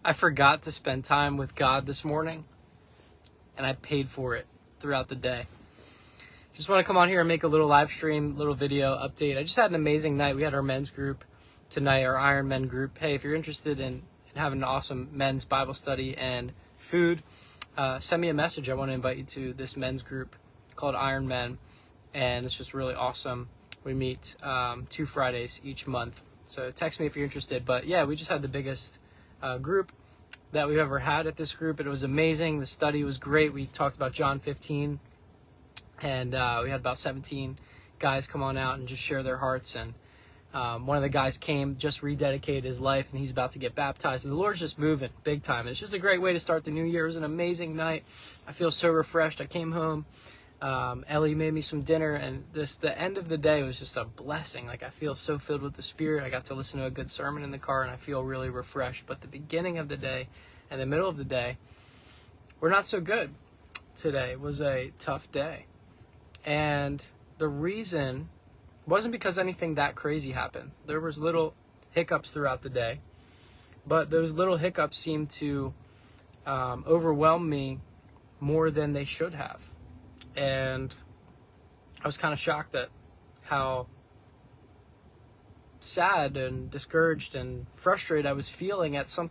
I forgot to spend time with God this morning, and I paid for it throughout the day. Just want to come on here and make a little live stream, little video update. I just had an amazing night. We had our men's group tonight, our Iron Men group. Hey, if you're interested in having an awesome men's Bible study and food, send me a message. I want to invite you to this men's group called Iron Men, and it's just really awesome. We meet 2 Fridays each month. So text me if you're interested. But yeah, we just had the biggest group that we've ever had at this group. It was amazing. The study was great. We talked about John 15, and we had about 17 guys come on out and just share their hearts. And one of the guys came, just rededicated his life, and he's about to get baptized. And the Lord's just moving big time. It's just a great way to start the new year. It was an amazing night. I feel so refreshed. I came home. Ellie made me some dinner, and the end of the day was just a blessing. Like, I feel so filled with the Spirit. I got to listen to a good sermon in the car, and I feel really refreshed. But the beginning of the day and the middle of the day were not so good. Today was a tough day. And the reason wasn't because anything that crazy happened. There was little hiccups throughout the day, but those little hiccups seemed to overwhelm me more than they should have. And I was kind of shocked at how sad and discouraged and frustrated I was feeling at some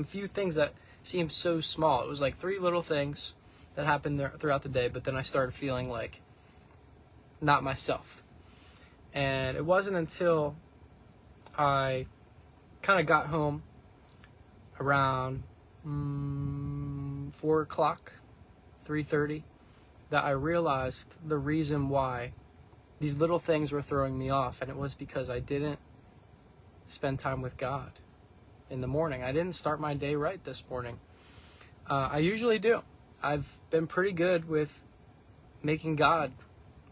few things that seemed so small. It was like 3 little things that happened there throughout the day, but then I started feeling like not myself. And it wasn't until I kind of got home around 4 o'clock, 3:30, that I realized the reason why these little things were throwing me off. And it was because I didn't spend time with God in the morning. I didn't start my day right this morning. I usually do. I've been pretty good with making God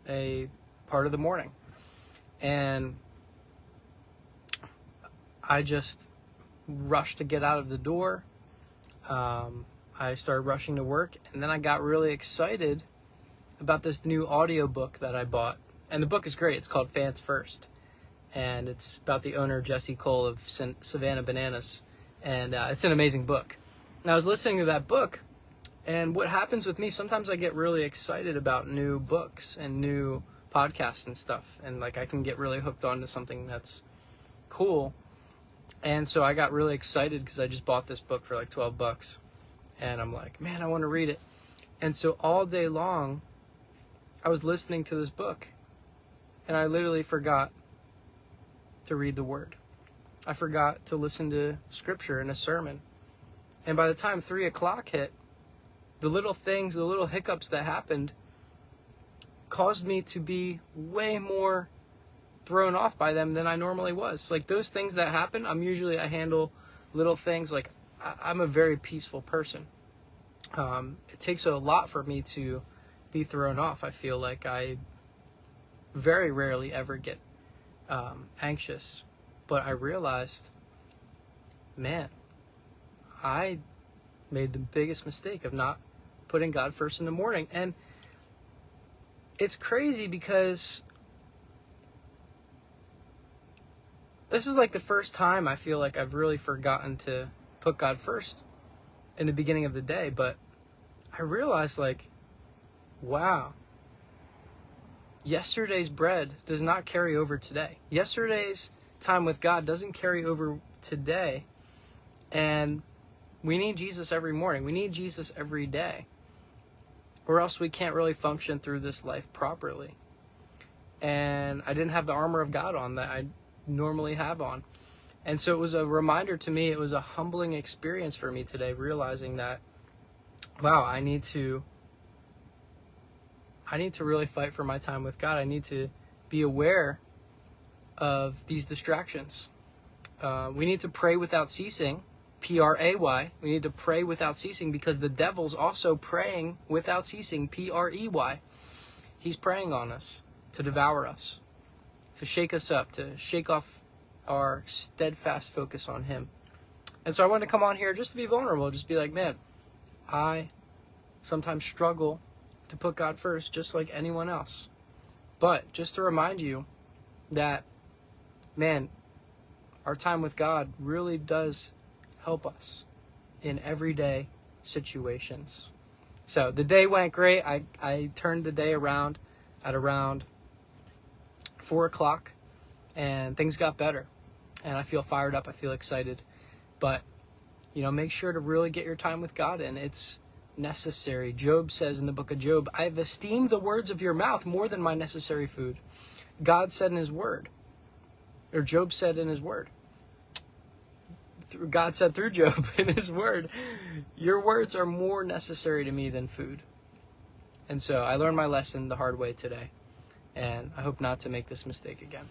a part of the morning. And I just rushed to get out of the door. I started rushing to work, and then I got really excited about this new audiobook that I bought. And the book is great. It's called Fans First. And it's about the owner, Jesse Cole of Savannah Bananas. And it's an amazing book. And I was listening to that book, and what happens with me, sometimes I get really excited about new books and new podcasts and stuff. And like, I can get really hooked onto something that's cool. And so I got really excited because I just bought this book for like $12. And I'm like, man, I want to read it. And so all day long, I was listening to this book, and I literally forgot to read the Word. I forgot to listen to Scripture in a sermon. And by the time 3 o'clock hit, the little things, the little hiccups that happened caused me to be way more thrown off by them than I normally was. Like, those things that happen, I handle little things. Like, I'm a very peaceful person. It takes a lot for me to be thrown off. I feel like I very rarely ever get anxious, but I realized, man, I made the biggest mistake of not putting God first in the morning. And it's crazy because this is like the first time I feel like I've really forgotten to put God first in the beginning of the day. But I realized, like, wow, yesterday's bread does not carry over today. Yesterday's time with God doesn't carry over today. And we need Jesus every morning. We need Jesus every day, or else we can't really function through this life properly. And I didn't have the armor of God on that I normally have on. And so it was a reminder to me. It was a humbling experience for me today, realizing that, wow, I need to really fight for my time with God. I need to be aware of these distractions. We need to pray without ceasing, P-R-A-Y. We need to pray without ceasing because the devil's also praying without ceasing, P-R-E-Y. He's preying on us to devour us, to shake us up, to shake off our steadfast focus on him. And so I wanted to come on here just to be vulnerable, just be like, man, I sometimes struggle to put God first, just like anyone else. But just to remind you that, man, our time with God really does help us. in everyday situations. So the day went great. I turned the day around at around 4 o'clock, and things got better. And I feel fired up. I feel excited. But, make sure to really get your time with God in. It's necessary. Job says in the book of Job, I've esteemed the words of your mouth more than my necessary food. God said in his word, or Job said in his word, God said through Job in his word, your words are more necessary to me than food. And so I learned my lesson the hard way today, and I hope not to make this mistake again.